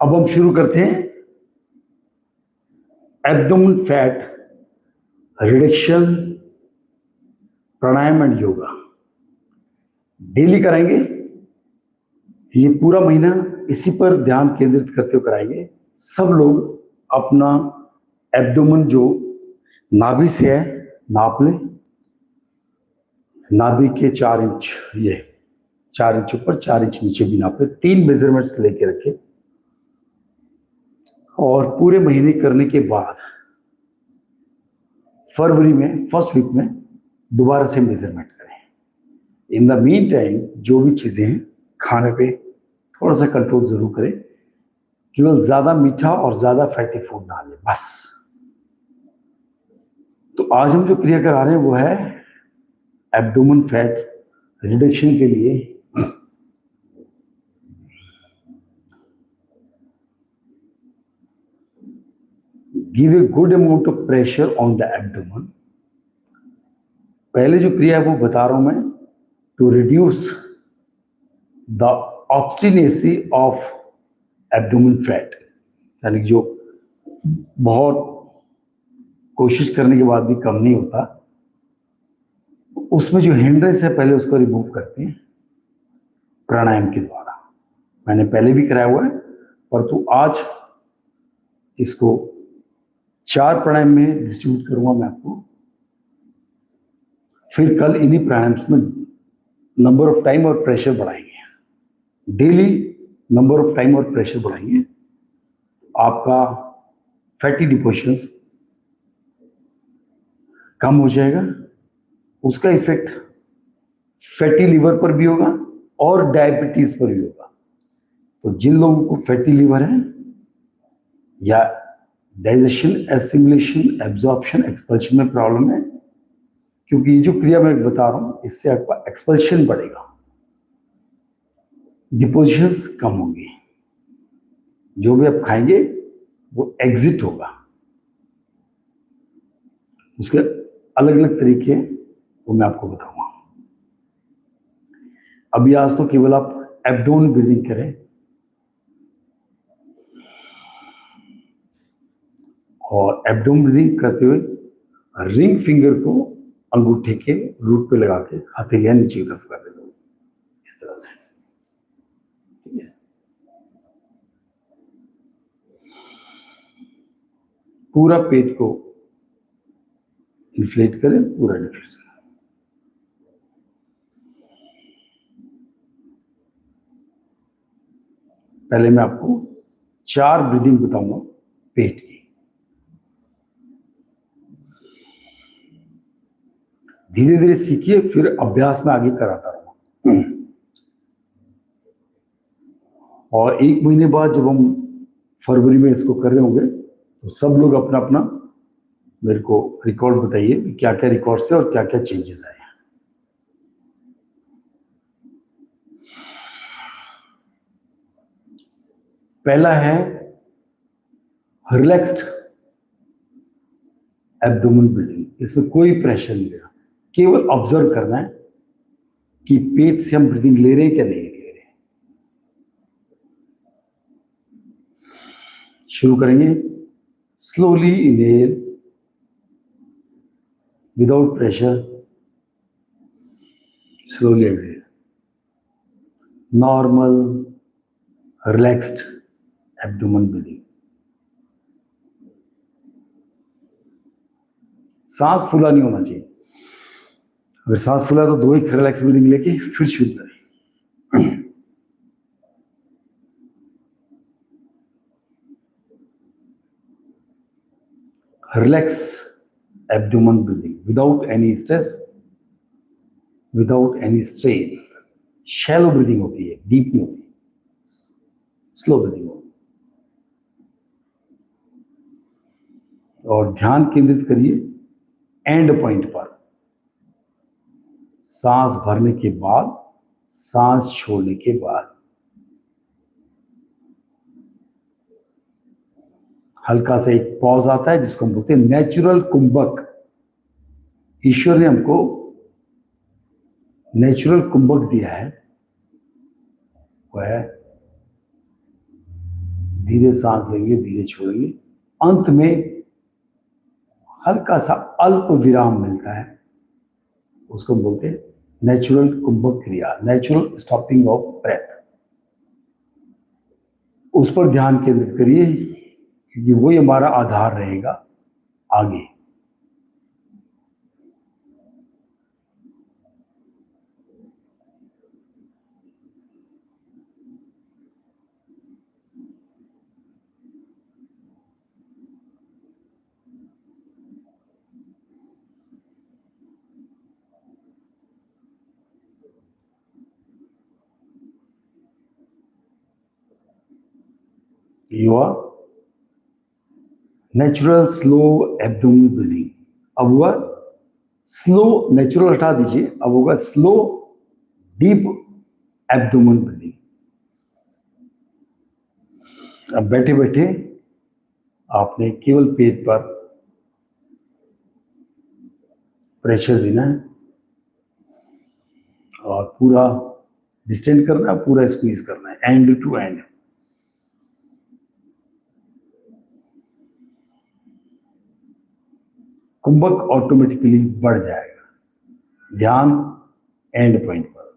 अब हम शुरू करते हैं abdomen fat reduction pranayama and yoga. Daily कराएंगे, ये पूरा महीना इसी पर ध्यान केंद्रित करते हुए कराएंगे। सब लोग अपना एब्डोमेन जो नाभि से है नाप लें। नाभि के 4 इंच, ये 4 इंच ऊपर 4 इंच नीचे भी नाप लें। 3 मेजरमेंट्स लेके रखें और पूरे महीने करने के बाद फरवरी में फर्स्ट वीक में दोबारा से मेजरमेंट करें। इन द मीन टाइम जो भी चीजें हैं खाने पे थोड़ा सा कंट्रोल जरूर करें, केवल ज्यादा मीठा और ज्यादा फैटी फूड ना लें बस। तो आज हम जो क्रिया करा रहे हैं वो है एब्डोमेन फैट रिडक्शन के लिए give a good amount of pressure on the abdomen. पहले जो क्रिया है वो बता रहा हूं मैं, to reduce the obstinacy of abdomen fat, यानी जो बहुत कोशिश करने के बाद भी कम नहीं होता, उसमें जो हिंड्रेंस है पहले उसको रिमूव करते हैं प्राणायाम के द्वारा। मैंने पहले भी कराया हुआ है, परंतु आज इसको 4 प्राणायाम में डिस्ट्रीब्यूट करूंगा मैं आपको। फिर कल इन्हीं प्राणायाम में नंबर ऑफ टाइम और प्रेशर बढ़ाएंगे। डेली नंबर ऑफ टाइम और प्रेशर बढ़ाएंगे, आपका फैटी डिपोजिशंस कम हो जाएगा। उसका इफेक्ट फैटी लिवर पर भी होगा और डायबिटीज पर भी होगा। तो जिन लोगों को फैटी लिवर है या डाइजेशन, एसिमिलेशन, एब्जॉर्प्शन, एक्सपल्शन में प्रॉब्लम है, क्योंकि ये जो क्रिया मैं बता रहा हूं इससे आपका एक्सपल्शन बढ़ेगा, डिपोजिशंस कम होंगी, जो भी आप खाएंगे वो एग्जिट होगा। उसके अलग अलग तरीके वो मैं आपको बताऊंगा। अभी आज तो केवल आप एब्डोमेन ब्रीदिंग करें और एब्डोमेन ब्रीदिंग करते हुए रिंग फिंगर को अंगूठे के रूट पे लगा के हथेलियां नीचे की तरफ कर देते हो, इस तरह से। ठीक है, पूरा पेट को इन्फ्लेट करें, पूरा डिफ्लेट करें। पहले मैं आपको 4 ब्रीदिंग बताऊंगा पेट की। धीरे धीरे सीखिए, फिर अभ्यास में आगे कराता रहूंगा। और 1 महीने बाद जब हम फरवरी में इसको कर रहे होंगे तो सब लोग अपना अपना मेरे को रिकॉर्ड बताइए कि क्या क्या रिकॉर्ड्स थे और क्या क्या चेंजेस आए। पहला है रिलैक्स्ड एब्डोमेन ब्रीदिंग। इसमें कोई प्रेशर नहीं लेना, केवल ऑब्जर्व करना है कि पेट से हम ब्रीदिंग ले रहे हैं क्या नहीं ले रहे हैं। शुरू करेंगे slowly inhale without pressure, slowly exhale, normal relaxed abdomen breathing. सांस फूला नहीं होना चाहिए। अगर सांस फूला तो 2 एक रिलैक्स ब्रीदिंग लेके फिर शुरू करें। Relax abdomen breathing without any stress, without any strain. Shallow breathing होती है, डीप नहीं होती, स्लो ब्रीदिंग होती है। और ध्यान केंद्रित करिए एंड पॉइंट पर। सांस भरने के बाद, सांस छोड़ने के बाद हल्का सा एक पॉज आता है जिसको हम बोलते हैं नेचुरल कुंभक। ईश्वर ने हमको नेचुरल कुंभक दिया है, वो है धीरे सांस लेंगे, धीरे छोड़ेंगे। अंत में हल्का सा अल्प विराम मिलता है, उसको बोलते हैं नेचुरल कुंभक क्रिया, नेचुरल स्टॉपिंग ऑफ ब्रेथ। उस पर ध्यान केंद्रित करिए क्योंकि वही हमारा आधार रहेगा आगे। युवा नेचुरल स्लो एब्डोमिनल ब्रीदिंग। अब हुआ स्लो, नेचुरल हटा दीजिए, अब होगा स्लो डीप एब्डोमिनल ब्रीदिंग। अब बैठे बैठे आपने केवल पेट पर प्रेशर देना है और पूरा डिस्टेंड करना है, पूरा स्क्वीज करना है, एंड टू एंड। कुंभक ऑटोमेटिकली बढ़ जाएगा। ध्यान एंड पॉइंट पर।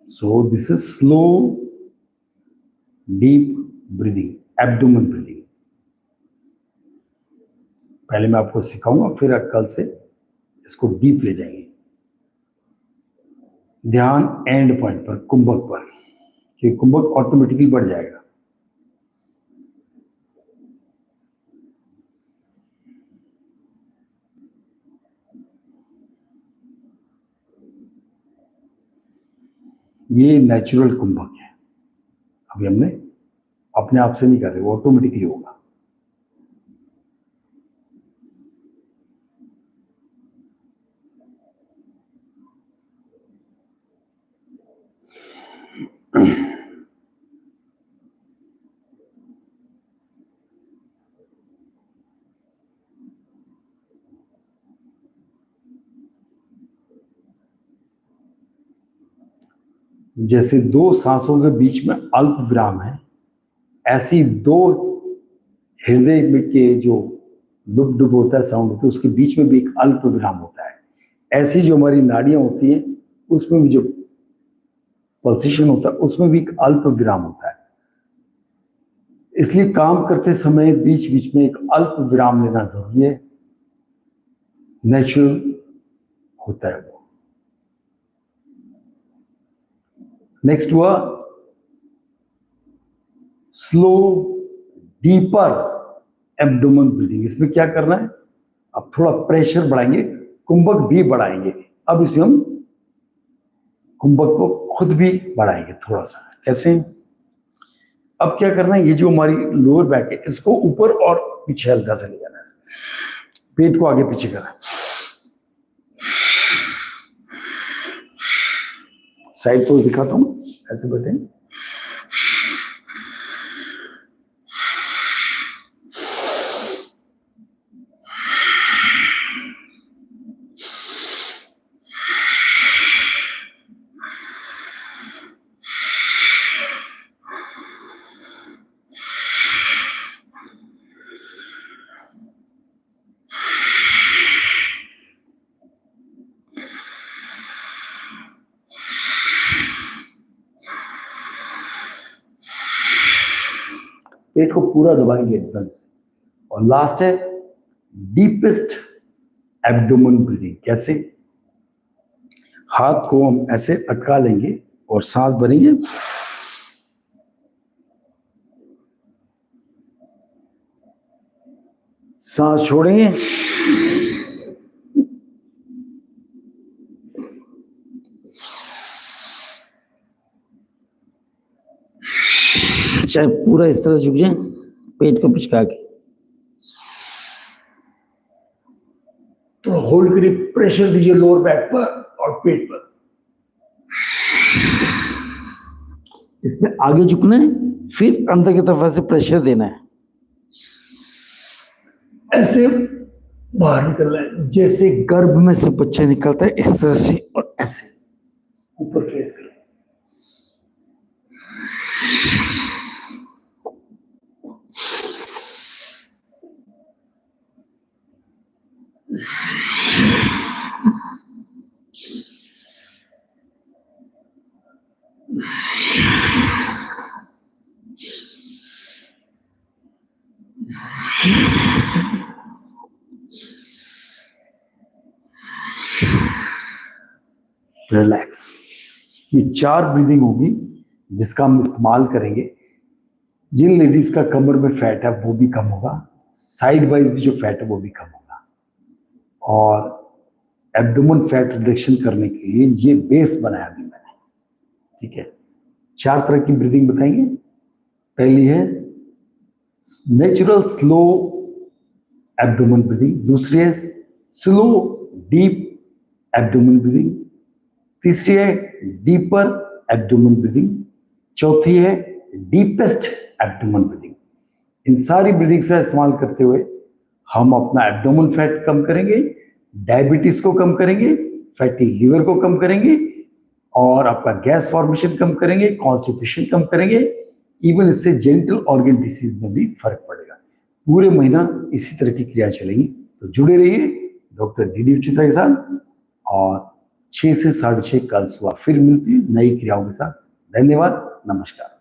So this is slow deep breathing, abdomen breathing. पहले मैं आपको सिखाऊंगा, फिर कल से इसको डीप ले जाएंगे। ध्यान एंड पॉइंट पर, कुंभक पर, कि कुंभक ऑटोमेटिकली बढ़ जाएगा। ये नेचुरल कुंभक है। अभी हमने अपने आप से नहीं कर रहे, वो ऑटोमेटिकली होगा। जैसे दो सांसों के बीच में अल्प विराम है, ऐसी दो हृदय में के जो डुब डुब होता है, साउंड होता है, उसके बीच में भी एक अल्प विराम होता है। ऐसी जो हमारी नाड़ियां होती हैं, उसमें भी जो पल्सेशन होता है, उसमें भी एक अल्प विराम होता है। इसलिए काम करते समय बीच बीच में एक अल्प विराम लेना जरूरी है। नेचुरल होता है वो। नेक्स्ट हुआ स्लो डीपर एब्डोमेन ब्रीदिंग। इसमें क्या करना है, अब थोड़ा प्रेशर बढ़ाएंगे, कुंभक भी बढ़ाएंगे। अब इसमें हम कुंभक को खुद भी बढ़ाएंगे थोड़ा सा। कैसे? अब क्या करना है, ये जो हमारी लोअर बैक है, इसको ऊपर और पीछे हल्का सा ले जाना है, पेट को आगे पीछे करना है। साइड पोज दिखाता हूं, ऐसे बैठे। पेट को पूरा दबाएंगे एकदम से। और लास्ट है डीपेस्ट एब्डोमेन ब्रीदिंग। कैसे? हाथ को हम ऐसे अटका लेंगे और सांस भरेंगे, सांस छोड़ेंगे, चाहे पूरा इस तरह झुक जाए, पेट को पिचका के, तो होल्ड करिए, प्रेशर दीजिए लोअर बैक पर और पेट पर। इसमें आगे झुकना है, फिर अंदर की तरफ से प्रेशर देना है। ऐसे बाहर निकलना है, जैसे गर्भ में से बच्चा निकलता है इस तरह से, और ऐसे ऊपर फेस करो। रिलैक्स। ये 4 ब्रीदिंग होगी जिसका हम इस्तेमाल करेंगे। जिन लेडीज का कमर में फैट है वो भी कम होगा, साइड वाइज भी जो फैट है वो भी कम होगा, और एब्डोमेन फैट रिडक्शन करने के लिए ये बेस बनाया अभी मैंने। ठीक है, 4 तरह की ब्रीदिंग बताएंगे। पहली है नेचुरल स्लो एब्डोमेन ब्रीदिंग, दूसरी है स्लो डीप एब्डोमेन ब्रीदिंग, तीसरी है डीपर एब्डोमेन ब्रीदिंग, चौथी है डीपेस्ट एब्डोमेन ब्रीदिंग। इन सारी ब्रीदिंग का इस्तेमाल करते हुए हम अपना एब्डोमेन फैट कम करेंगे, डायबिटीज को कम करेंगे, फैटी लिवर को कम करेंगे, और आपका गैस फॉर्मेशन कम करेंगे, कॉन्स्टिपेशन कम करेंगे, इवन इससे जेनिटल ऑर्गन डिसीज में भी फर्क पड़ेगा। पूरे महीना इसी तरह की क्रिया चलेंगी। तो जुड़े रहिए डॉक्टर डी चित्रा के साथ, और 6 से 6:30 कल सुबह फिर मिलती नई क्रियाओं के साथ। धन्यवाद, नमस्कार।